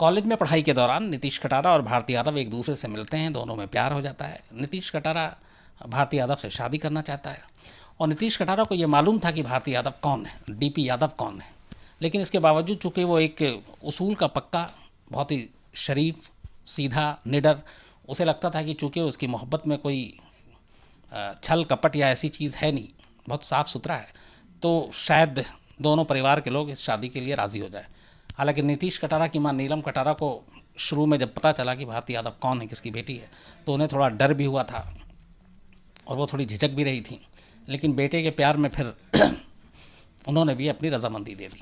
College में पढ़ाई के दौरान नीतीश कटारा और भारती यादव एक दूसरे से मिलते हैं, दोनों में प्यार हो जाता है। नीतीश कटारा भारती यादव से शादी करना चाहता है और नीतीश कटारा को ये मालूम था कि भारती यादव कौन है, डीपी यादव कौन है, लेकिन इसके बावजूद चूँकि वो एक उसूल का पक्का, बहुत ही शरीफ, सीधा, निडर, उसे लगता था कि चूँकि उसकी मोहब्बत में कोई छल कपट या ऐसी चीज़ है नहीं, बहुत साफ़ सुथरा है, तो शायद दोनों परिवार के लोग इस शादी के लिए राज़ी हो जाए। हालांकि नीतीश कटारा की मां नीलम कटारा को शुरू में जब पता चला कि भारती यादव कौन है, किसकी बेटी है, तो उन्हें थोड़ा डर भी हुआ था और वो थोड़ी झिझक भी रही थी, लेकिन बेटे के प्यार में फिर उन्होंने भी अपनी रजामंदी दे दी।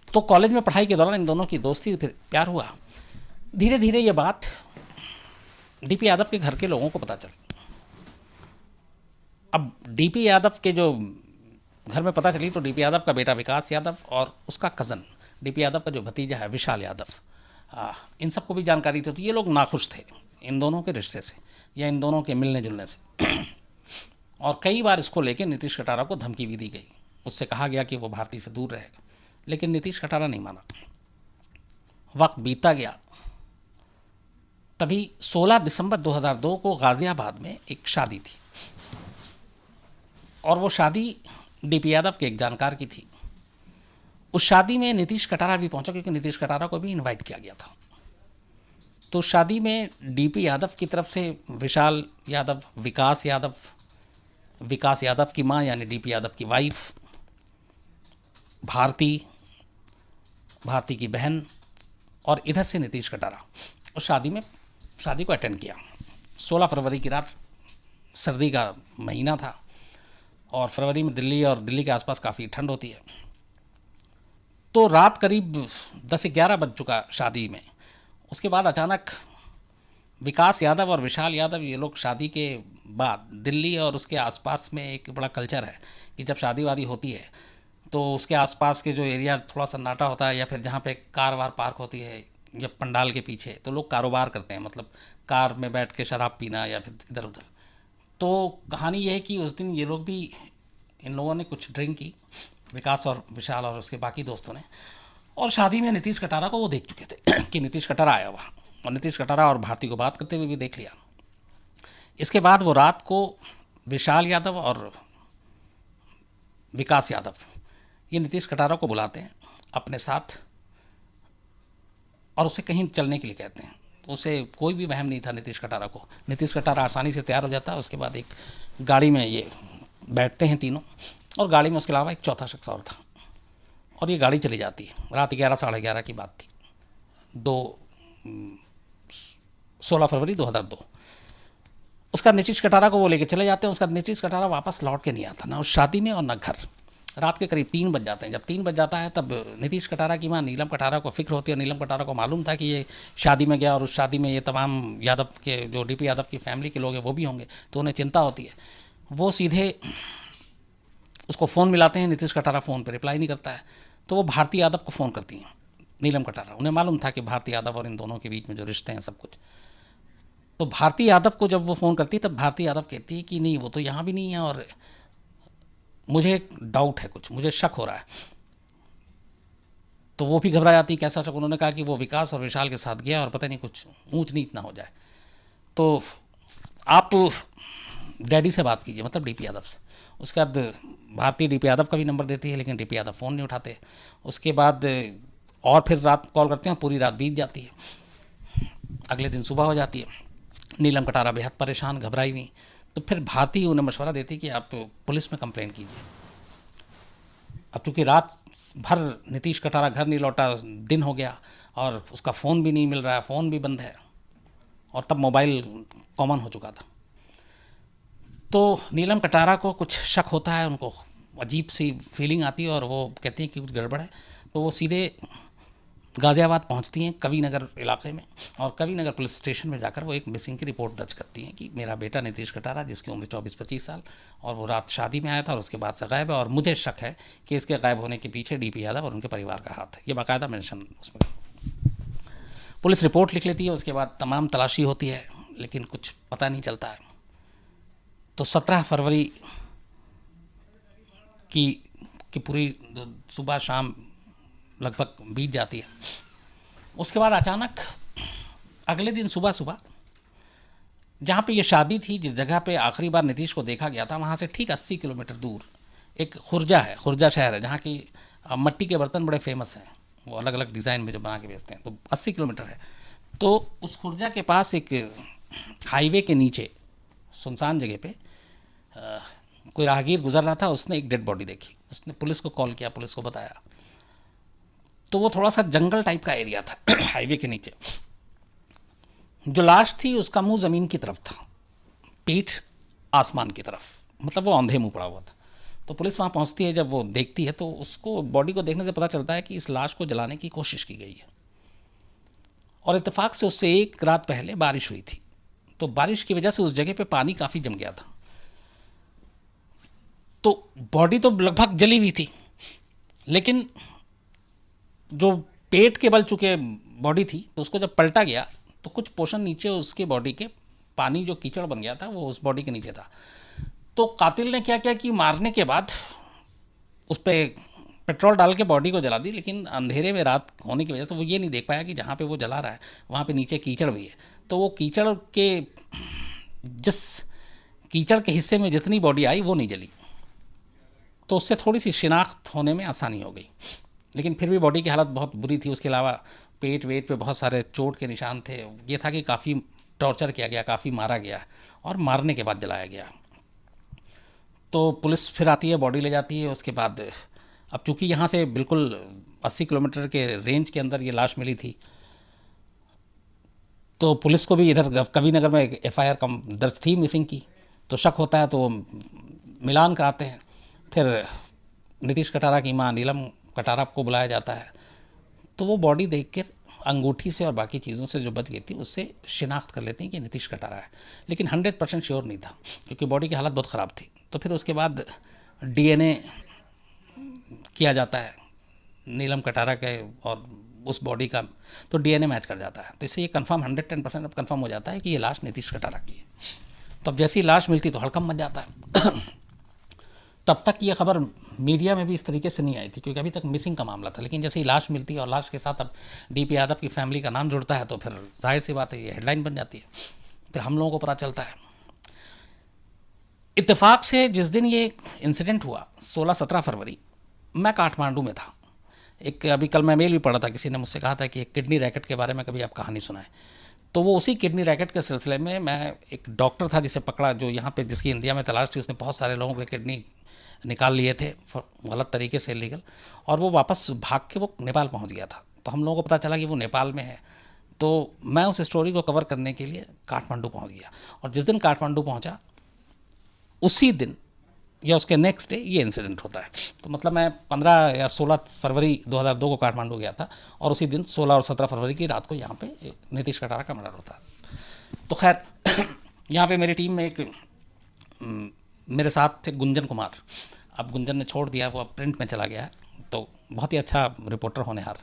तो कॉलेज में पढ़ाई के दौरान इन दोनों की दोस्ती, फिर प्यार हुआ। धीरे धीरे ये बात डीपी यादव के घर के लोगों को पता चली। अब डीपी यादव के जो घर में पता चली तो डीपी यादव का बेटा विकास यादव और उसका कज़न डीपी यादव का जो भतीजा है विशाल यादव, इन सबको भी जानकारी थी। तो ये लोग नाखुश थे इन दोनों के रिश्ते से या इन दोनों के मिलने जुलने से और कई बार इसको लेकर नीतीश कटारा को धमकी भी दी गई। उससे कहा गया कि वो भारती से दूर रहेगा, लेकिन नीतीश कटारा नहीं माना। वक्त बीतता गया। तभी 16 दिसंबर 2002 को गाज़ियाबाद में एक शादी थी और वो शादी डीपी यादव के एक जानकार की थी। उस शादी में नीतीश कटारा भी पहुंचा, क्योंकि नीतीश कटारा को भी इनवाइट किया गया था। तो शादी में डीपी यादव की तरफ से विशाल यादव, विकास यादव की मां यानी डीपी यादव की वाइफ, भारती की बहन और इधर से नीतीश कटारा उस शादी को अटेंड किया। 16 फरवरी की रात, सर्दी का महीना था और फरवरी में दिल्ली और दिल्ली के आसपास काफ़ी ठंड होती है। तो रात करीब 10-11 बज चुका शादी में। उसके बाद अचानक विकास यादव और विशाल यादव, ये लोग शादी के बाद, दिल्ली और उसके आसपास में एक बड़ा कल्चर है कि जब शादी वादी होती है तो उसके आसपास के जो एरिया थोड़ा सन्नाटा होता है या फिर जहाँ पे कार वार पार्क होती है या पंडाल के पीछे, तो लोग कारोबार करते हैं, मतलब कार में बैठ के शराब पीना या फिर इधर उधर। तो कहानी ये है कि उस दिन ये लोग भी, इन लोगों ने कुछ ड्रिंक की, विकास और विशाल और उसके बाकी दोस्तों ने, और शादी में नीतीश कटारा को वो देख चुके थे कि नीतीश कटारा आया हुआ, और नीतीश कटारा और भारती को बात करते हुए भी देख लिया। इसके बाद वो रात को विशाल यादव और विकास यादव ये नीतीश कटारा को बुलाते हैं अपने साथ और उसे कहीं चलने के लिए कहते हैं। तो उसे कोई भी वहम नहीं था नीतीश कटारा को। नीतीश कटारा आसानी से तैयार हो जाता है। उसके बाद एक गाड़ी में ये बैठते हैं तीनों, और गाड़ी में उसके अलावा एक चौथा शख्स और था, और ये गाड़ी चली जाती है। रात 11-11:30 की बात थी, 16 फरवरी 2002। उसका नीतीश कटारा को वो लेके चले जाते हैं। उसका नीतीश कटारा वापस लौट के नहीं आता, ना उस शादी में और ना घर। रात के करीब 3 बज जाते हैं। जब 3 बज जाता है तब नीतीश कटारा की मां नीलम कटारा को फिक्र होती है। नीलम कटारा को मालूम था कि ये शादी में गया और उस शादी में ये तमाम यादव के, जो डीपी यादव की फैमिली के लोग हैं वो भी होंगे, तो उन्हें चिंता होती है। वो सीधे उसको फ़ोन मिलाते हैं। नीतीश कटारा फ़ोन पर रिप्लाई नहीं करता है, तो वो भारती यादव को फ़ोन करती हैं नीलम कटारा। उन्हें मालूम था कि भारती यादव और इन दोनों के बीच में जो रिश्ते हैं सब कुछ। तो भारती यादव को जब वो फ़ोन करती है तब भारती यादव कहती है कि नहीं, वो तो यहाँ भी नहीं है और मुझे एक डाउट है, कुछ मुझे शक हो रहा है। तो वो भी घबरा जाती है, कैसा शक? उन्होंने कहा कि वो विकास और विशाल के साथ गया और पता नहीं कुछ ऊंच नीच ना हो जाए, तो आप डैडी से बात कीजिए, मतलब डीपी यादव से। उसके बाद भारती डीपी यादव का भी नंबर देती है, लेकिन डीपी यादव फ़ोन नहीं उठाते। उसके बाद और फिर रात कॉल करते हैं, पूरी रात बीत जाती है। अगले दिन सुबह हो जाती है। नीलम कटारा बेहद परेशान, घबराई हुई। तो फिर भारती उन्हें मशवरा देती कि आप पुलिस में कंप्लेंट कीजिए। अब चूँकि रात भर नीतीश कटारा घर नहीं लौटा, दिन हो गया और उसका फ़ोन भी नहीं मिल रहा है, फ़ोन भी बंद है, और तब मोबाइल कॉमन हो चुका था। तो नीलम कटारा को कुछ शक होता है, उनको अजीब सी फीलिंग आती है और वो कहती हैं कि कुछ गड़बड़ है। तो वो सीधे गाज़ियाबाद पहुंचती हैं, कवि नगर इलाके में, और कवि नगर पुलिस स्टेशन में जाकर वो एक मिसिंग की रिपोर्ट दर्ज करती हैं कि मेरा बेटा नीतीश कटारा, जिसकी उम्र 24-25 साल, और वो रात शादी में आया था और उसके बाद से गायब है, और मुझे शक है कि इसके गायब होने के पीछे डीपी यादव और उनके परिवार का हाथ है। ये बाकायदा मेंशन उसमें। पुलिस रिपोर्ट लिख लेती है। उसके बाद तमाम तलाशी होती है, लेकिन कुछ पता नहीं चलता है। तो 17 फरवरी की पूरी सुबह शाम लगभग बीत जाती है। उसके बाद अचानक अगले दिन सुबह सुबह जहाँ पे ये शादी थी, जिस जगह पे आखिरी बार नीतीश को देखा गया था, वहाँ से ठीक 80 किलोमीटर दूर एक खुर्जा है, खुर्जा शहर है, जहाँ की मट्टी के बर्तन बड़े फेमस हैं, वो अलग अलग डिज़ाइन में जो बना के बेचते हैं। तो 80 किलोमीटर है। तो उस खुर्जा के पास एक हाईवे के नीचे सुनसान जगह पे कोई राहगीर गुजर रहा था, उसने एक डेड बॉडी देखी। उसने पुलिस को कॉल किया, पुलिस को बताया। तो वो थोड़ा सा जंगल टाइप का एरिया था हाईवे के नीचे। जो लाश थी उसका मुंह ज़मीन की तरफ था, पीठ आसमान की तरफ, मतलब वो अंधे मुंह पड़ा हुआ था। तो पुलिस वहाँ पहुँचती है, जब वो देखती है तो उसको बॉडी को देखने से पता चलता है कि इस लाश को जलाने की कोशिश की गई है। और इत्तेफाक से उससे एक रात पहले बारिश हुई थी, तो बारिश की वजह से उस जगह पे पानी काफ़ी जम गया था। तो बॉडी तो लगभग जली हुई थी, लेकिन जो पेट के बल चुके बॉडी थी, तो उसको जब पलटा गया तो कुछ पोर्शन नीचे उसके बॉडी के, पानी जो कीचड़ बन गया था वो उस बॉडी के नीचे था। तो कातिल ने क्या किया कि मारने के बाद उस पर पेट्रोल डाल के बॉडी को जला दी, लेकिन अंधेरे में रात होने की वजह से वो ये नहीं देख पाया कि जहाँ पे वो जला रहा है वहाँ पे नीचे कीचड़ भी है। तो वो कीचड़ के, जिस कीचड़ के हिस्से में जितनी बॉडी आई वो नहीं जली, तो उससे थोड़ी सी शिनाख्त होने में आसानी हो गई। लेकिन फिर भी बॉडी की हालत बहुत बुरी थी। उसके अलावा पेट वेट पे बहुत सारे चोट के निशान थे। ये था कि काफ़ी टॉर्चर किया गया, काफ़ी मारा गया और मारने के बाद जलाया गया। तो पुलिस फिर आती है, बॉडी ले जाती है। उसके बाद अब चूँकि यहाँ से बिल्कुल 80 किलोमीटर के रेंज के अंदर ये लाश मिली थी, तो पुलिस को भी इधर कविनगर में एक FIR कम दर्ज थी मिसिंग की, तो शक होता है, तो मिलान कराते हैं। फिर नीतीश कटारा की मां नीलम कटारा को बुलाया जाता है। तो वो बॉडी देख कर अंगूठी से और बाकी चीज़ों से जो बच गई थी उससे शिनाख्त कर लेते हैं कि नीतीश कटारा है, लेकिन 100% श्योर नहीं था क्योंकि बॉडी की हालत बहुत ख़राब थी। तो फिर उसके बाद DNA किया जाता है नीलम कटारा के और उस बॉडी का, तो DNA मैच कर जाता है। तो इससे ये कंफर्म 110% अब कंफर्म हो जाता है कि ये लाश नीतीश कटारा की है। तो अब जैसी लाश मिलती तो हड़कंप मच जाता है तब तक ये खबर मीडिया में भी इस तरीके से नहीं आई थी क्योंकि अभी तक मिसिंग का मामला था। लेकिन जैसे ही लाश मिलती है और लाश के साथ अब DP यादव की फैमिली का नाम जुड़ता है, तो फिर जाहिर सी बात है ये हेडलाइन बन जाती है। फिर हम लोगों को पता चलता है। इत्तेफाक से जिस दिन ये इंसिडेंट हुआ 16-17 फरवरी, मैं काठमांडू में था। एक अभी कल मैं मेल भी पढ़ा था, किसी ने मुझसे कहा था कि एक किडनी रैकेट के बारे में कभी आप कहानी सुनाएं। तो वो उसी किडनी रैकेट के सिलसिले में मैं, एक डॉक्टर था जिसे पकड़ा, जो यहाँ पे जिसकी इंडिया में तलाश थी, उसने बहुत सारे लोगों के किडनी निकाल लिए थे गलत तरीके से, इलीगल, और वो वापस भाग के वो नेपाल पहुँच गया था। तो हम लोगों को पता चला कि वो नेपाल में है। तो मैं उस स्टोरी को कवर करने के लिए काठमांडू पहुँच गया, और जिस दिन काठमांडू पहुँचा उसी दिन या उसके नेक्स्ट डे ये इंसिडेंट होता है। तो मतलब मैं 15 या 16 फरवरी 2002 को काठमांडू गया था, और उसी दिन 16 और 17 फरवरी की रात को यहाँ पे नीतीश कटारा का मर्डर होता है। तो खैर यहाँ पे मेरी टीम में एक मेरे साथ थे गुंजन कुमार। अब गुंजन ने छोड़ दिया, वो अब प्रिंट में चला गया है, तो बहुत ही अच्छा रिपोर्टर होनहार।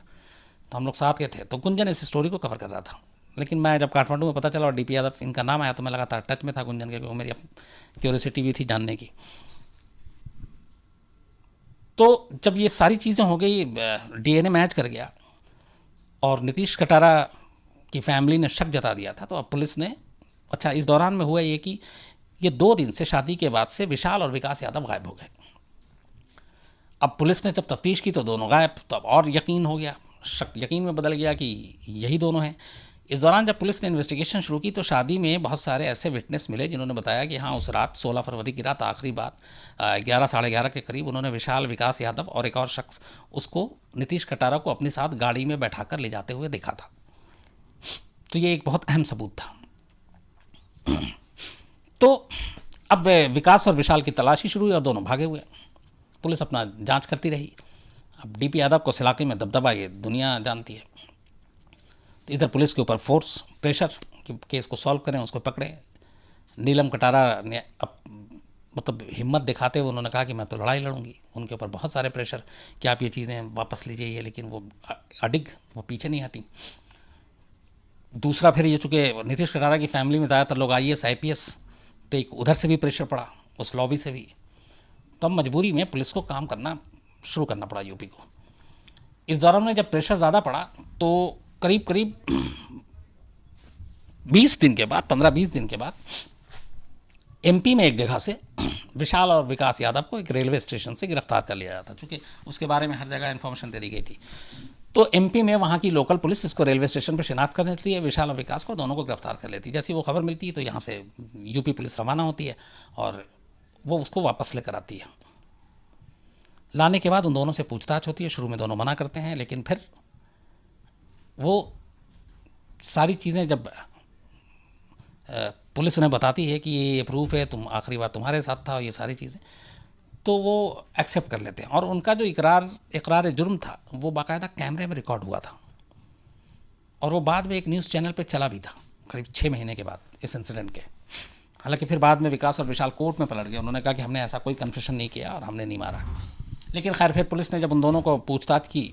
तो हम लोग साथ के थे। तो गुंजन इस स्टोरी को कवर कर रहा था, लेकिन मैं जब काठमांडू में पता चला और DP यादव इनका नाम आया, तो मैं लगातार टच में था गुंजन के, क्योंकि मेरी क्यूरियोसिटी भी थी जानने की। तो जब ये सारी चीज़ें हो गई, DNA मैच कर गया और नीतीश कटारा की फैमिली ने शक जता दिया था, तो अब पुलिस ने, अच्छा इस दौरान में हुआ ये कि ये 2 दिन से शादी के बाद से विशाल और विकास यादव गायब हो गए। अब पुलिस ने जब तफ्तीश की तो दोनों गायब, तो अब और यकीन हो गया, शक यकीन में बदल गया कि यही दोनों हैं। इस दौरान जब पुलिस ने इन्वेस्टिगेशन शुरू की तो शादी में बहुत सारे ऐसे विटनेस मिले जिन्होंने बताया कि हाँ, उस रात 16 फरवरी की रात आखिरी बार 11 साढ़े 11 के करीब उन्होंने विशाल, विकास यादव और एक और शख्स उसको, नीतीश कटारा को अपने साथ गाड़ी में बैठा कर ले जाते हुए देखा था। तो ये एक बहुत अहम सबूत था। तो अब विकास और विशाल की तलाशी शुरू हुई और दोनों भागे हुए। पुलिस अपना जांच करती रही। अब DP यादव को इस इलाके में दबदबा ये दुनिया जानती है। तो इधर पुलिस के ऊपर फोर्स प्रेशर कि केस को सॉल्व करें, उसको पकड़ें। नीलम कटारा ने अब मतलब हिम्मत दिखाते हुए उन्होंने कहा कि मैं तो लड़ाई लड़ूंगी। उनके ऊपर बहुत सारे प्रेशर कि आप ये चीज़ें वापस लीजिए ये, लेकिन वो अडिग, वो पीछे नहीं हटी। दूसरा फिर ये, चूँकि नीतीश कटारा की फैमिली में ज़्यादातर लोग IAS IPS, तो एक उधर से भी प्रेशर पड़ा, उस लॉबी से भी। तो अब मजबूरी में पुलिस को काम करना शुरू करना पड़ा UP को। इस दौरान में जब प्रेशर ज़्यादा पड़ा तो करीब करीब 20 दिन के बाद, 15-20 दिन के बाद एमपी में एक जगह से विशाल और विकास यादव को एक रेलवे स्टेशन से गिरफ्तार कर लिया जाता, चूँकि उसके बारे में हर जगह इन्फॉर्मेशन दे दी गई थी। तो एमपी में वहाँ की लोकल पुलिस इसको रेलवे स्टेशन पर शिनाख्त कर लेती है, विशाल और विकास को, दोनों को गिरफ्तार कर लेती है। जैसे वो खबर मिलती है तो यहाँ से यूपी पुलिस रवाना होती है और वो उसको वापस लेकर आती है। लाने के बाद उन दोनों से पूछताछ होती है। शुरू में दोनों मना करते हैं, लेकिन फिर वो सारी चीज़ें जब पुलिस उन्हें बताती है कि ये प्रूफ है, तुम आखिरी बार तुम्हारे साथ था और ये सारी चीज़ें, तो वो एक्सेप्ट कर लेते हैं। और उनका जो इकरार जुर्म था वो बाकायदा कैमरे में रिकॉर्ड हुआ था और वो बाद में एक न्यूज़ चैनल पे चला भी था करीब 6 महीने के बाद इस इंसिडेंट के। हालांकि फिर बाद में विकास और विशाल कोर्ट में पलट गए, उन्होंने कहा कि हमने ऐसा कोई कन्फेशन नहीं किया और हमने नहीं मारा। लेकिन खैर फिर पुलिस ने जब उन दोनों को पूछताछ की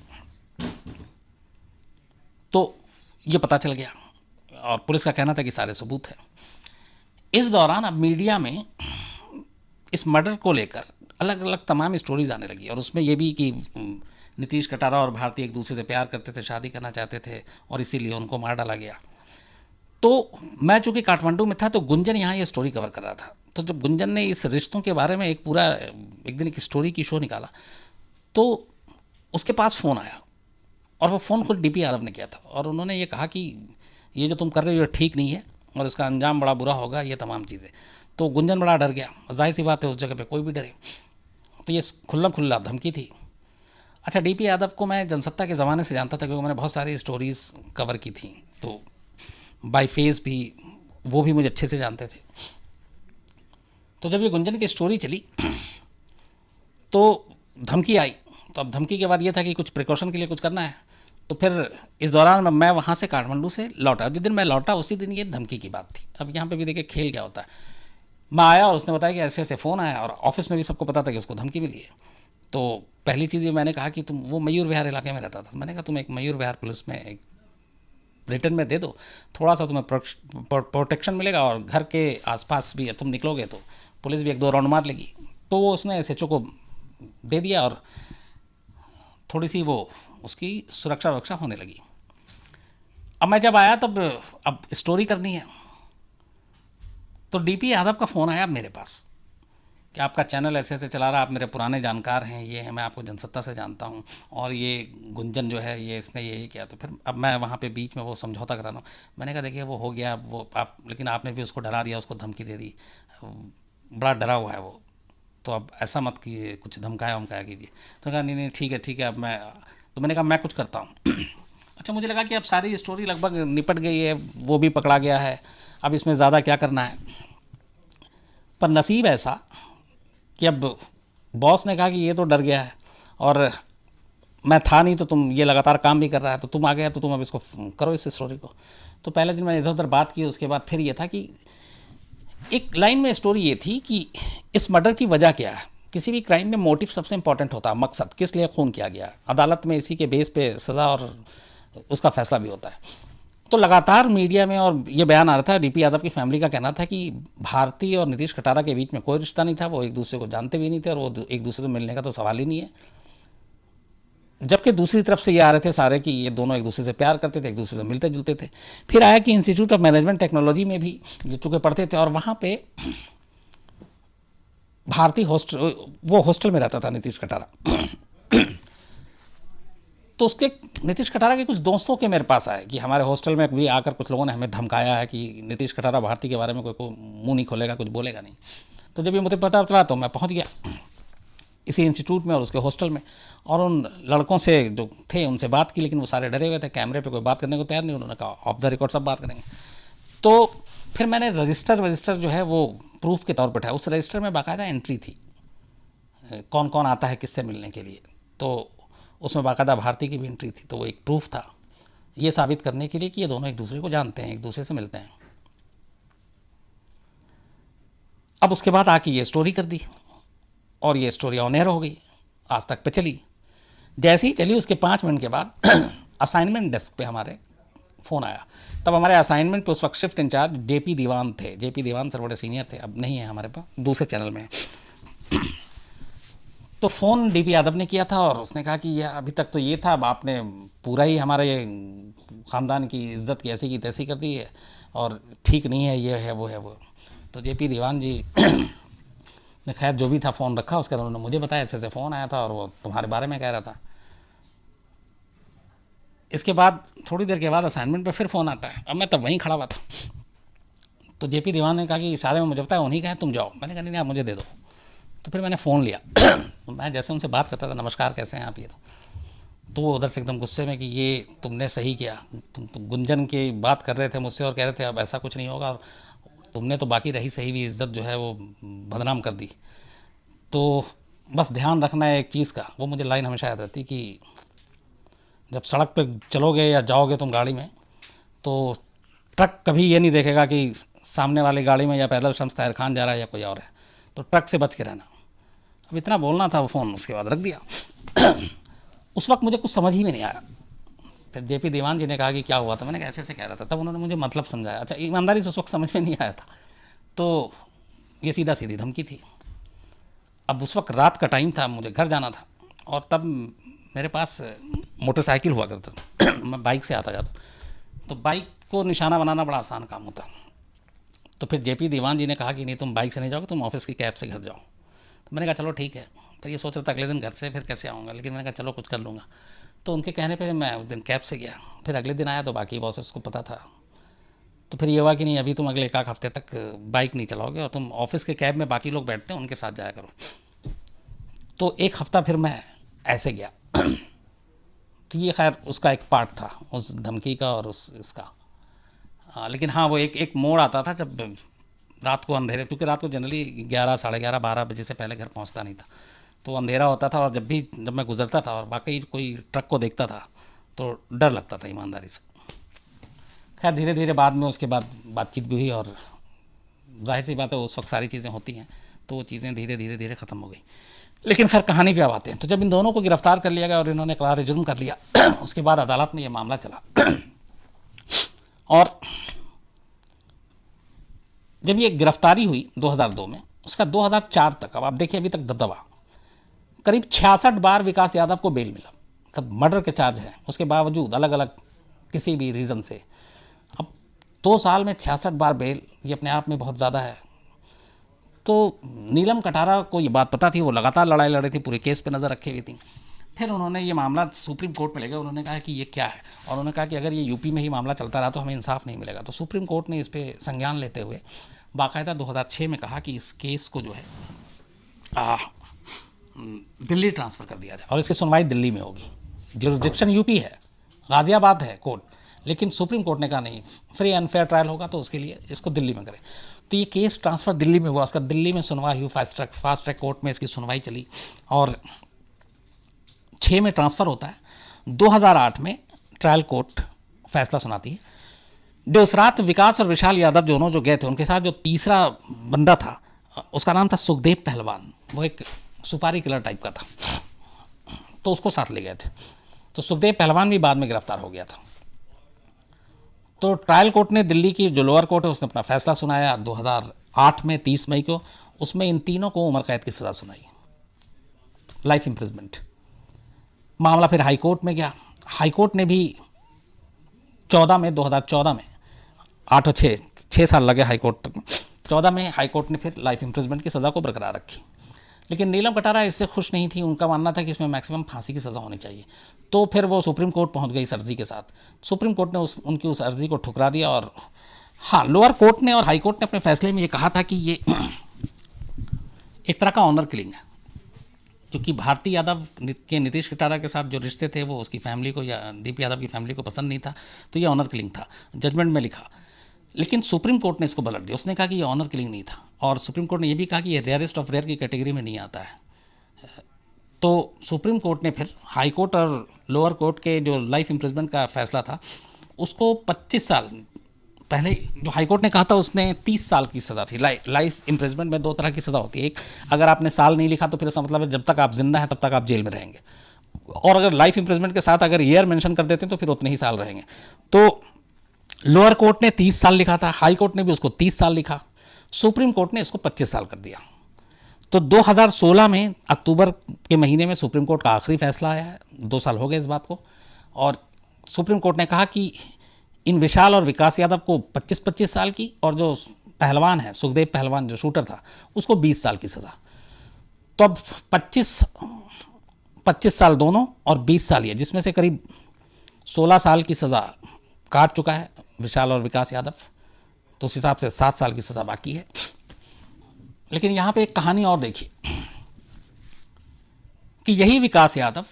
तो ये पता चल गया और पुलिस का कहना था कि सारे सबूत हैं। इस दौरान अब मीडिया में इस मर्डर को लेकर अलग अलग तमाम स्टोरीज आने लगी और उसमें यह भी कि नीतीश कटारा और भारती एक दूसरे से प्यार करते थे, शादी करना चाहते थे और इसीलिए उनको मार डाला गया। तो मैं चूँकि काठमांडू में था तो गुंजन यहाँ ये स्टोरी कवर कर रहा था। तो जब गुंजन ने इस रिश्तों के बारे में एक दिन एक स्टोरी की शो निकाला तो उसके पास फ़ोन आया और वो फ़ोन खुद डीपी यादव ने किया था और उन्होंने ये कहा कि ये जो तुम कर रहे हो ठीक नहीं है और इसका अंजाम बड़ा बुरा होगा, ये तमाम चीज़ें। तो गुंजन बड़ा डर गया, जाहिर सी बात है उस जगह पे कोई भी डरे। तो ये खुल्ला धमकी थी। अच्छा, डीपी यादव को मैं जनसत्ता के ज़माने से जानता था क्योंकि मैंने बहुत सारी स्टोरीज़ कवर की थी, तो बाय फेस भी वो भी मुझे अच्छे से जानते थे। तो जब ये गुंजन की स्टोरी चली तो धमकी आई, तो अब धमकी के बाद ये था कि कुछ प्रिकॉशन के लिए कुछ करना है। तो फिर इस दौरान मैं वहाँ से काठमांडू से लौटा। जिस दिन मैं लौटा उसी दिन ये धमकी की बात थी। अब यहाँ पे भी देखिए खेल क्या होता है। मैं आया और उसने बताया कि ऐसे ऐसे फ़ोन आया और ऑफिस में भी सबको पता था कि उसको धमकी मिली है। तो पहली चीज़ ये मैंने कहा कि तुम, वो मयूर विहार इलाके में रहता था, मैंने कहा तुम एक मयूर विहार पुलिस में एक रिटर्न में दे दो, थोड़ा सा तुम्हें प्रोटेक्शन मिलेगा और घर के आसपास भी तुम निकलोगे तो पुलिस भी 1-2 राउंड मार लेगी। तो वो उसने एसएचओ को दे दिया और थोड़ी सी वो उसकी सुरक्षा होने लगी। अब मैं जब आया तब अब स्टोरी करनी है तो डीपी यादव का फ़ोन आया मेरे पास कि आपका चैनल ऐसे ऐसे चला रहा, आप मेरे पुराने जानकार हैं, ये है, मैं आपको जनसत्ता से जानता हूँ और ये गुंजन जो है ये इसने यही किया। तो फिर अब मैं वहाँ पे बीच में वो समझौता करा रहा हूँ। मैंने कहा देखिए वो हो गया, वो आप, लेकिन आपने भी उसको डरा दिया, उसको धमकी दे दी, बड़ा डरा हुआ है वो, तो अब ऐसा मत कीजिए, कुछ धमकाया कीजिए। तो कहा नहीं ठीक है अब मैंने कहा मैं कुछ करता हूँ। अच्छा, मुझे लगा कि अब सारी स्टोरी लगभग निपट गई है, वो भी पकड़ा गया है, अब इसमें ज़्यादा क्या करना है। पर नसीब ऐसा कि अब बॉस ने कहा कि ये तो डर गया है और मैं था नहीं, तो तुम, ये लगातार काम भी कर रहा है, तो तुम आ गया, तो तुम अब इसको करो, इस स्टोरी को। तो पहले दिन मैंने इधर उधर बात की, उसके बाद फिर ये था कि एक लाइन में स्टोरी ये थी कि इस मर्डर की वजह क्या है। किसी भी क्राइम में मोटिव सबसे इंपॉर्टेंट होता है, मकसद, किस लिए खून किया गया। अदालत में इसी के बेस पे सज़ा और उसका फैसला भी होता है। तो लगातार मीडिया में और ये बयान आ रहा था, डीपी यादव की फैमिली का कहना था कि भारती और नीतीश कटारा के बीच में कोई रिश्ता नहीं था, वो एक दूसरे को जानते भी नहीं थे और वो एक दूसरे से मिलने का तो सवाल ही नहीं है। जबकि दूसरी तरफ से ये आ रहे थे सारे कि ये दोनों एक दूसरे से प्यार करते थे, एक दूसरे से मिलते जुलते थे। फिर आया कि इंस्टीट्यूट ऑफ मैनेजमेंट टेक्नोलॉजी में भी ये चूँकि पढ़ते थे और वहाँ पे भारती वो हॉस्टल में रहता था नीतीश कटारा। तो उसके नीतीश कटारा के कुछ दोस्तों के मेरे पास आए कि हमारे हॉस्टल में भी आकर कुछ लोगों ने हमें धमकाया है कि नीतीश कटारा भारती के बारे में कोई मुंह नहीं खोलेगा, कुछ बोलेगा नहीं। तो जब ये मुझे पता चला तो मैं पहुंच गया इसी इंस्टीट्यूट में और उसके हॉस्टल में, और उन लड़कों से जो थे उनसे बात की, लेकिन वो सारे डरे हुए थे, कैमरे पे कोई बात करने को तैयार नहीं। उन्होंने कहा ऑफ द रिकॉर्ड सब बात करेंगे। तो फिर मैंने रजिस्टर जो है वो प्रूफ के तौर पर उठाया। उस रजिस्टर में बाकायदा एंट्री थी कौन कौन आता है किससे मिलने के लिए, तो उसमें बाकायदा भारती की भी एंट्री थी। तो वो एक प्रूफ था ये साबित करने के लिए कि ये दोनों एक दूसरे को जानते हैं, एक दूसरे से मिलते हैं। अब उसके बाद आके ये स्टोरी कर दी और ये स्टोरी ऑन एयर हो गई, आज तक पे चली। जैसे ही चली उसके 5 मिनट के बाद असाइनमेंट डेस्क पे हमारे फ़ोन आया। तब हमारे असाइनमेंट पे उस वक्त शिफ्ट इंचार्ज जेपी दीवान थे। जेपी दीवान सर बड़े सीनियर थे, अब नहीं है हमारे पास, दूसरे चैनल में। तो फ़ोन डीपी यादव ने किया था और उसने कहा कि ये अभी तक तो ये था, अब आपने पूरा ही हमारे ख़ानदान की इज्जत की ऐसी की तैसी कर दी है और ठीक नहीं है, ये है वो है वो। तो जेपी दीवान जी ने खैर जो भी था फ़ोन रखा, उसके बाद उन्होंने मुझे बताया ऐसे ऐसे फ़ोन आया था और वो तुम्हारे बारे में कह रहा था। इसके बाद थोड़ी देर के बाद असाइनमेंट पे फिर फ़ोन आता है, अब मैं तब वहीं खड़ा हुआ था। तो जेपी दीवान ने कहा कि इशारे में मुझे बताया, उन्हीं का है, तुम जाओ। मैंने कहा नहीं आप मुझे दे दो। तो फिर मैंने फ़ोन लिया तो मैं जैसे उनसे बात करता था, नमस्कार कैसे हैं आप, ये तो वो उधर से एकदम गुस्से में कि ये तुमने सही किया, तुम गुंजन की बात कर रहे थे मुझसे और कह रहे थे अब ऐसा कुछ नहीं होगा, और तुमने तो बाकी रही सही भी इज्जत जो है वो बदनाम कर दी। तो बस ध्यान रखना है एक चीज़ का, वो मुझे लाइन हमेशा याद रहती कि जब सड़क पे चलोगे या जाओगे तुम गाड़ी में, तो ट्रक कभी ये नहीं देखेगा कि सामने वाली गाड़ी में या पैदल शम्स ताहिर खान जा रहा है या कोई और है, तो ट्रक से बच के रहना। अब इतना बोलना था वो फ़ोन, उसके बाद रख दिया। उस वक्त मुझे कुछ समझ ही में नहीं आया। फिर जेपी दीवान जी ने कहा कि क्या हुआ था, मैंने कहा ऐसे ऐसे कह रहा था। तब उन्होंने मुझे मतलब समझाया। अच्छा, ईमानदारी से उस वक्त समझ में नहीं आया था, तो ये सीधा सीधी धमकी थी। अब उस वक्त रात का टाइम था, मुझे घर जाना था और तब मेरे पास मोटरसाइकिल हुआ करता था मैं बाइक से आता जाता, तो बाइक को निशाना बनाना बड़ा आसान काम होता। तो फिर जेपी दीवान जी ने कहा कि नहीं तुम बाइक से नहीं जाओगे, तुम ऑफिस की कैब से घर जाओ। तो मैंने कहा चलो ठीक है। फिर ये सोच रहा था अगले दिन घर से फिर कैसे आऊँगा, लेकिन मैंने कहा चलो कुछ कर लूँगा। तो उनके कहने पे मैं उस दिन कैब से गया। फिर अगले दिन आया तो बाकी बॉसेस को पता था। तो फिर ये हुआ कि नहीं अभी तुम अगले 1 हफ्ते तक बाइक नहीं चलाओगे और तुम ऑफिस के कैब में बाकी लोग बैठते हैं उनके साथ जाया करो। तो 1 हफ्ता फिर मैं ऐसे गया। तो ये खैर उसका एक पार्ट था, उस धमकी का और उस इसका। लेकिन हाँ वो एक मोड़ आता था जब रात को अंधेरे, क्योंकि रात को जनरली 11, साढ़े 11, 12 बजे से पहले घर पहुंचता नहीं था, तो अंधेरा होता था। और जब मैं गुजरता था और वाकई कोई ट्रक को देखता था तो डर लगता था ईमानदारी से। खैर धीरे धीरे बाद में उसके बाद बातचीत भी हुई और जाहिर सी बात है उस वक्त सारी चीज़ें होती हैं, तो वो चीज़ें धीरे धीरे धीरे ख़त्म हो गई। लेकिन खैर कहानी पे अब आते हैं। तो जब इन दोनों को गिरफ्तार कर लिया गया और इन्होंने इकरार जुर्म कर लिया उसके बाद अदालत में ये मामला चला और जब ये गिरफ्तारी हुई 2002 में, उसका 2004 तक, अब आप देखिए अभी तक दबदबा, करीब 66 बार विकास यादव को बेल मिला। तब मर्डर के चार्ज हैं, उसके बावजूद अलग अलग किसी भी रीज़न से। अब 2 साल में 66 बार बेल, ये अपने आप में बहुत ज़्यादा है। तो नीलम कटारा को ये बात पता थी, वो लगातार लड़ाई लड़ रही थी, पूरे केस पे नज़र रखी हुई थी। फिर उन्होंने ये मामला सुप्रीम कोर्ट में ले गए। उन्होंने कहा कि ये क्या है, और उन्होंने कहा कि अगर ये यूपी में ही मामला चलता रहा तो हमें इंसाफ नहीं मिलेगा। तो सुप्रीम कोर्ट ने इस पर संज्ञान लेते हुए बाकायदा 2006 में कहा कि इस केस को जो है दिल्ली ट्रांसफ़र कर दिया जाए और इसकी सुनवाई दिल्ली में होगी। जुरिसडिक्शन यूपी है, गाज़ियाबाद है कोर्ट, लेकिन सुप्रीम कोर्ट ने कहा नहीं, फ्री एंड फेयर ट्रायल होगा तो उसके लिए इसको दिल्ली में करें। तो ये केस ट्रांसफ़र दिल्ली में हुआ, उसका दिल्ली में सुनवाई हुई, फास्ट ट्रैक कोर्ट में इसकी सुनवाई चली और 6 में ट्रांसफ़र होता है। 2008 में ट्रायल कोर्ट फैसला सुनाती है। जो उस रात विकास और विशाल यादव दोनों जो गए थे, उनके साथ जो तीसरा बंदा था उसका नाम था सुखदेव पहलवान, वो एक सुपारी किलर टाइप का था, तो उसको साथ ले गए थे। तो सुखदेव पहलवान भी बाद में गिरफ्तार हो गया था। तो ट्रायल कोर्ट ने, दिल्ली की जो लोअर कोर्ट है, उसने अपना फैसला सुनाया 2008 में 30 मई को। उसमें इन तीनों को उम्र कैद की सज़ा सुनाई, लाइफ इम्प्रिजमेंट। मामला फिर हाई कोर्ट में गया। हाई कोर्ट ने भी 2014 में 8 और 6 साल लगे हाई कोर्ट तक। 14 में हाई कोर्ट ने फिर लाइफ इम्प्रिजमेंट की सज़ा को बरकरार रखी। लेकिन नीलम कटारा इससे खुश नहीं थी। उनका मानना था कि इसमें मैक्सिमम फांसी की सज़ा होनी चाहिए। तो फिर वो सुप्रीम कोर्ट पहुंच गई इस अर्ज़ी के साथ। सुप्रीम कोर्ट ने उनकी उस अर्ज़ी को ठुकरा दिया। और हाँ, लोअर कोर्ट ने और हाई कोर्ट ने अपने फैसले में ये कहा था कि ये एक तरह का ऑनर किलिंग है, क्योंकि भारती यादव के नीतीश कटारा के साथ जो रिश्ते थे वो उसकी फैमिली को या डीपी यादव की फैमिली को पसंद नहीं था, तो ये ऑनर किलिंग था, जजमेंट में लिखा। लेकिन सुप्रीम कोर्ट ने इसको पलट दिया। उसने कहा कि ये ऑनर किलिंग नहीं था, और सुप्रीम कोर्ट ने ये भी कहा कि ये रेयरेस्ट ऑफ रेयर की कैटेगरी में नहीं आता है। तो सुप्रीम कोर्ट ने फिर हाई कोर्ट और लोअर कोर्ट के जो लाइफ इम्प्रिजमेंट का फैसला था उसको 25 साल पहले, जो हाई कोर्ट ने कहा था उसने 30 साल की सज़ा थी। लाइफ इम्प्रिजमेंट में 2 तरह की सज़ा होती है। एक, अगर आपने साल नहीं लिखा तो फिर इसका मतलब है जब तक आप जिंदा हैं तब तक आप जेल में रहेंगे, और अगर लाइफ इम्प्रिजमेंट के साथ अगर ईयर मेंशन कर देते हैं तो फिर उतने ही साल रहेंगे। तो लोअर कोर्ट ने 30 साल लिखा था, हाई कोर्ट ने भी उसको 30 साल लिखा, सुप्रीम कोर्ट ने इसको 25 साल कर दिया। तो 2016 में अक्टूबर के महीने में सुप्रीम कोर्ट का आखिरी फैसला आया है, 2 साल हो गए इस बात को, और सुप्रीम कोर्ट ने कहा कि इन विशाल और विकास यादव को 25-25 साल की, और जो पहलवान है सुखदेव पहलवान जो शूटर था उसको 20 साल की सज़ा। तो अब 25 साल दोनों और 20 साल ये, जिसमें से करीब 16 साल की सज़ा काट चुका है विशाल और विकास यादव, तो उस हिसाब से 7 साल की सज़ा बाकी है। लेकिन यहाँ पे एक कहानी और देखिए कि यही विकास यादव,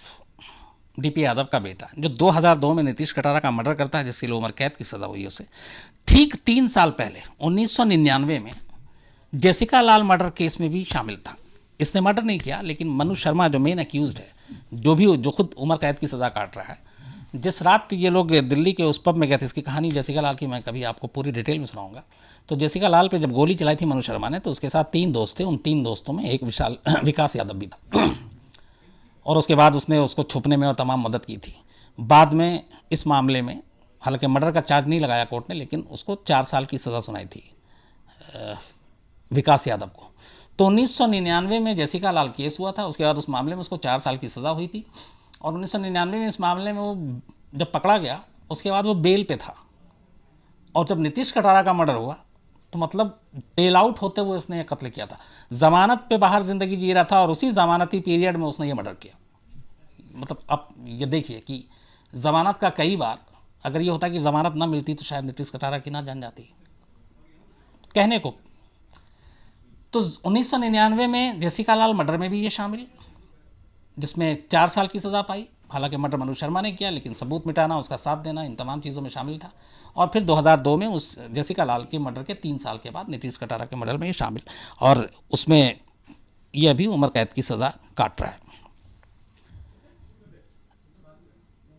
डीपी यादव का बेटा, जो 2002 में नीतीश कटारा का मर्डर करता है, जिसकी उम्र कैद की सज़ा हुई उसे, ठीक 3 साल पहले 1999 में जेसिका लाल मर्डर केस में भी शामिल था। इसने मर्डर नहीं किया, लेकिन मनु शर्मा जो मेन अक्यूज्ड है, जो खुद उम्र कैद की सज़ा काट रहा है, जिस रात ये लोग दिल्ली के उस पब में गए थे, इसकी कहानी जेसिका लाल की मैं कभी आपको पूरी डिटेल में सुनाऊंगा। तो जेसिका लाल पे जब गोली चलाई थी मनु शर्मा ने, तो उसके साथ 3 दोस्त थे, उन 3 दोस्तों में एक विकास यादव भी था और उसके बाद उसने उसको छुपने में और तमाम मदद की थी। बाद में इस मामले में, हालांकि मर्डर का चार्ज नहीं लगाया कोर्ट ने, लेकिन उसको 4 साल की सज़ा सुनाई थी विकास यादव को। तो 1999 में जेसिका लाल केस हुआ था, उसके बाद उस मामले में उसको 4 साल की सज़ा हुई थी, और 1999 में इस मामले में वो जब पकड़ा गया उसके बाद वो बेल पे था, और जब नीतीश कटारा का मर्डर हुआ तो मतलब बेल आउट होते हुए उसने ये कत्ल किया था। ज़मानत पे बाहर ज़िंदगी जी रहा था और उसी ज़मानती पीरियड में उसने ये मर्डर किया। मतलब अब ये देखिए कि ज़मानत का कई बार अगर ये होता कि ज़मानत ना मिलती तो शायद नीतीश कटारा की ना जान जाती कहने को। तो 1999 में जेसिका लाल मर्डर में भी ये शामिल, जिसमें 4 साल की सज़ा पाई। हालांकि मर्डर मनु शर्मा ने किया, लेकिन सबूत मिटाना, उसका साथ देना, इन तमाम चीज़ों में शामिल था। और फिर 2002 में उस जेसिका लाल के मर्डर के 3 साल के बाद नीतीश कटारा के मर्डर में ये शामिल, और उसमें ये अभी उम्र कैद की सज़ा काट रहा है।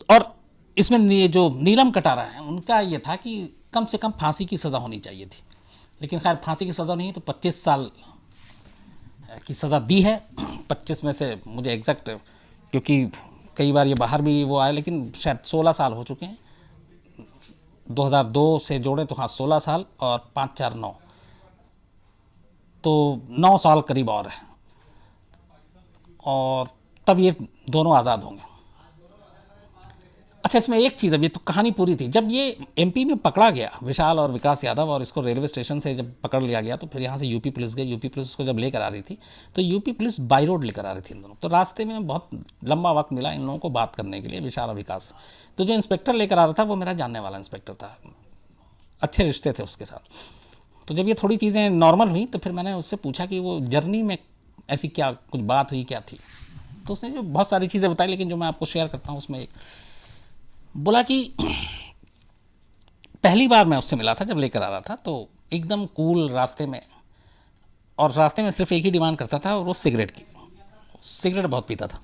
और इसमें ये जो नीलम कटारा है, उनका ये था कि कम से कम फांसी की सज़ा होनी चाहिए थी, लेकिन खैर फांसी की सज़ा नहीं, तो 25 साल की सज़ा दी है। 25 में से मुझे एग्जैक्ट, क्योंकि कई बार ये बाहर भी वो आए, लेकिन शायद 16 साल हो चुके हैं। 2002 से जोड़े तो हाँ 16 साल और 5-4 9, तो 9 साल करीब और है, और तब ये दोनों आज़ाद होंगे। अच्छा, इसमें एक चीज़, अब ये तो कहानी पूरी थी। जब ये एमपी में पकड़ा गया विशाल और विकास यादव, और इसको रेलवे स्टेशन से जब पकड़ लिया गया तो फिर यहाँ से यूपी पुलिस गई। यूपी पुलिस को जब लेकर आ रही थी तो यूपी पुलिस बाई रोड लेकर आ रही थी इन दोनों। तो रास्ते में बहुत लंबा वक्त मिला इन लोगों को बात करने के लिए, विशाल और विकास। तो जो इंस्पेक्टर लेकर आ रहा था वो मेरा जानने वाला इंस्पेक्टर था, अच्छे रिश्ते थे उसके साथ। तो जब ये थोड़ी चीज़ें नॉर्मल हुई तो फिर मैंने उससे पूछा कि वो जर्नी में ऐसी क्या कुछ बात हुई, क्या थी। तो उसने जो बहुत सारी चीज़ें बताई, लेकिन जो मैं आपको शेयर करता हूँ उसमें एक बोला कि पहली बार मैं उससे मिला था जब लेकर आ रहा था, तो एकदम कूल रास्ते में, और रास्ते में सिर्फ एक ही डिमांड करता था, और वो सिगरेट की। सिगरेट बहुत पीता था,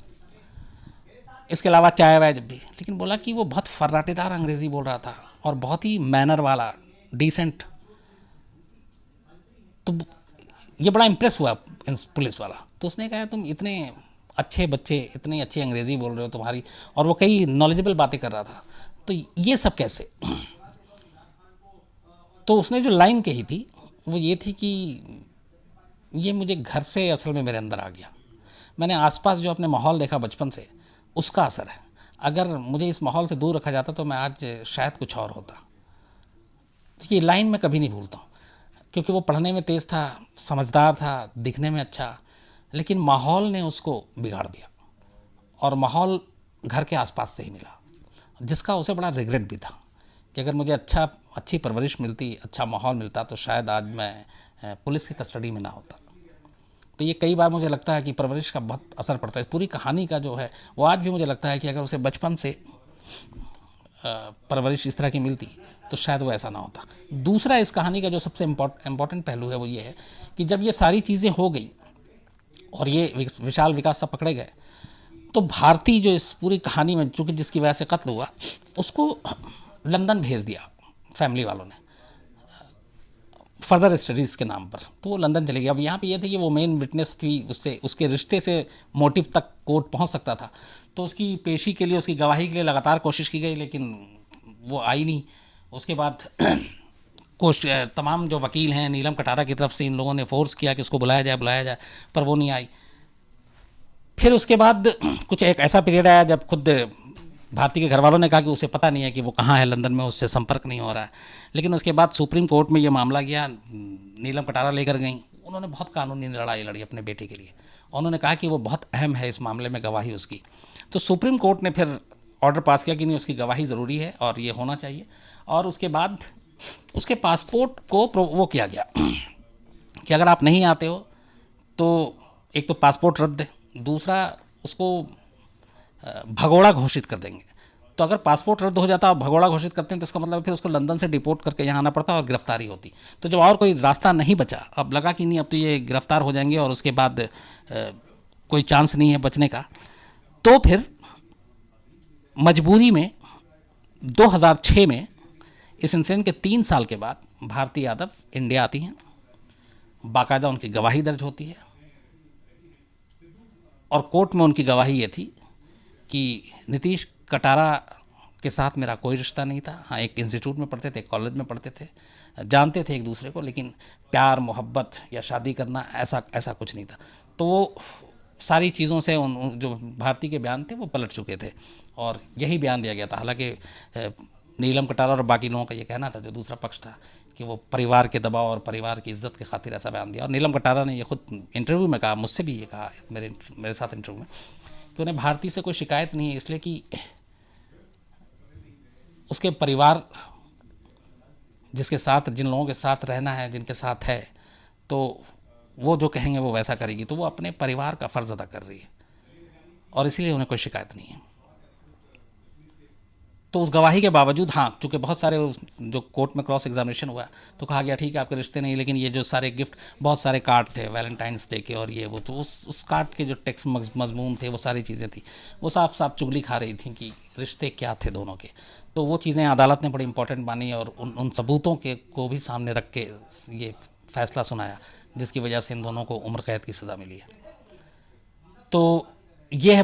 इसके अलावा चाय वाय जब भी। लेकिन बोला कि वो बहुत फर्राटेदार अंग्रेज़ी बोल रहा था और बहुत ही मैनर वाला, डिसेंट। तो ये बड़ा इम्प्रेस हुआ पुलिस वाला। तो उसने कहा तुम इतने अच्छे बच्चे, इतनी अच्छी अंग्रेज़ी बोल रहे हो तुम्हारी, और वो कई नॉलेजेबल बातें कर रहा था, तो ये सब कैसे। तो उसने जो लाइन कही थी वो ये थी कि ये मुझे घर से असल में मेरे अंदर आ गया। मैंने आसपास जो अपने माहौल देखा बचपन से, उसका असर है। अगर मुझे इस माहौल से दूर रखा जाता तो मैं आज शायद कुछ और होता। ये लाइन मैं कभी नहीं भूलता हूँ, क्योंकि वो पढ़ने में तेज़ था, समझदार था, दिखने में अच्छा, लेकिन माहौल ने उसको बिगाड़ दिया, और माहौल घर के आसपास से ही मिला, जिसका उसे बड़ा रिग्रेट भी था कि अगर मुझे अच्छी परवरिश मिलती, अच्छा माहौल मिलता, तो शायद आज मैं पुलिस की कस्टडी में ना होता। तो ये कई बार मुझे लगता है कि परवरिश का बहुत असर पड़ता है। इस पूरी कहानी का जो है वो आज भी मुझे लगता है कि अगर उसे बचपन से परवरिश इस तरह की मिलती तो शायद वो ऐसा ना होता। दूसरा इस कहानी का जो सबसे इम्पॉर्टेंट पहलू है वो ये है कि जब ये सारी चीज़ें हो गई और ये विशाल विकास सब पकड़े गए, तो भारती जो इस पूरी कहानी में, चूँकि जिसकी वजह से कत्ल हुआ, उसको लंदन भेज दिया फैमिली वालों ने फर्दर स्टडीज़ के नाम पर। तो वो लंदन चले गई। अब यहाँ पे ये थे कि वो मेन विटनेस थी, उससे उसके रिश्ते से मोटिव तक कोर्ट पहुँच सकता था, तो उसकी पेशी के लिए, उसकी गवाही के लिए लगातार कोशिश की गई, लेकिन वो आई नहीं। उसके बाद तमाम जो वकील हैं नीलम कटारा की तरफ से इन लोगों ने फोर्स किया कि उसको बुलाया जाए, पर वो नहीं आई। फिर उसके बाद कुछ एक ऐसा पीरियड आया जब खुद भारती के घर वालों ने कहा कि उसे पता नहीं है कि वो कहाँ है लंदन में, उससे संपर्क नहीं हो रहा है। लेकिन उसके बाद सुप्रीम कोर्ट में ये मामला गया, नीलम कटारा लेकर गई, उन्होंने बहुत कानूनी लड़ाई लड़ी अपने बेटे के लिए। उन्होंने कहा कि वो बहुत अहम है इस मामले में गवाही उसकी। तो सुप्रीम कोर्ट ने फिर ऑर्डर पास किया कि नहीं, उसकी गवाही ज़रूरी है और ये होना चाहिए। और उसके बाद उसके पासपोर्ट को वो किया गया कि अगर आप नहीं आते हो तो एक तो पासपोर्ट रद्द, दूसरा उसको भगोड़ा घोषित कर देंगे। तो अगर पासपोर्ट रद्द हो जाता और भगोड़ा घोषित करते हैं तो इसका मतलब फिर उसको लंदन से डिपोर्ट करके यहाँ आना पड़ता और गिरफ्तारी होती। तो जब और कोई रास्ता नहीं बचा, अब लगा कि नहीं अब तो ये गिरफ्तार हो जाएंगे और उसके बाद कोई चांस नहीं है बचने का, तो फिर मजबूरी में 2006 में इस इंसिडेंट के 3 साल के बाद भारती यादव इंडिया आती हैं, बाकायदा उनकी गवाही दर्ज होती है और कोर्ट में उनकी गवाही ये थी कि नीतीश कटारा के साथ मेरा कोई रिश्ता नहीं था। हाँ, एक इंस्टीट्यूट में पढ़ते थे, कॉलेज में पढ़ते थे, जानते थे एक दूसरे को, लेकिन प्यार मोहब्बत या शादी करना ऐसा कुछ नहीं था। तो वो सारी चीज़ों से जो भारती के बयान थे वो पलट चुके थे और यही बयान दिया गया था। हालांकि नीलम कटारा और बाकी लोगों का ये कहना था, जो दूसरा पक्ष था, कि वो परिवार के दबाव और परिवार की इज्जत के खातिर ऐसा बयान दिया। और नीलम कटारा ने ये खुद इंटरव्यू में कहा, मुझसे भी ये कहा मेरे साथ इंटरव्यू में, कि उन्हें भारती से कोई शिकायत नहीं है, इसलिए कि उसके परिवार जिसके साथ, जिन लोगों के साथ रहना है, जिनके साथ है, तो वो जो कहेंगे वो वैसा करेगी। तो वो अपने परिवार का फ़र्ज़ अदा कर रही है और इसीलिए उन्हें कोई शिकायत नहीं है। तो उस गवाही के बावजूद, हाँ, चूँकि बहुत सारे जो कोर्ट में क्रॉस एग्जामिनेशन हुआ तो कहा गया ठीक है आपके रिश्ते नहीं, लेकिन ये जो सारे गिफ्ट, बहुत सारे कार्ड थे वैलेंटाइंस डे के और ये वो, तो उस कार्ड के जो टेक्स्ट मजमून थे, वो सारी चीज़ें थी, वो साफ साफ चुगली खा रही थी कि रिश्ते क्या थे दोनों के। तो वो चीज़ें अदालत ने बड़ी इंपॉर्टेंट मानी और उन सबूतों के को भी सामने रख के ये फैसला सुनाया, जिसकी वजह से इन दोनों को उम्र कैद की सज़ा मिली है। तो ये है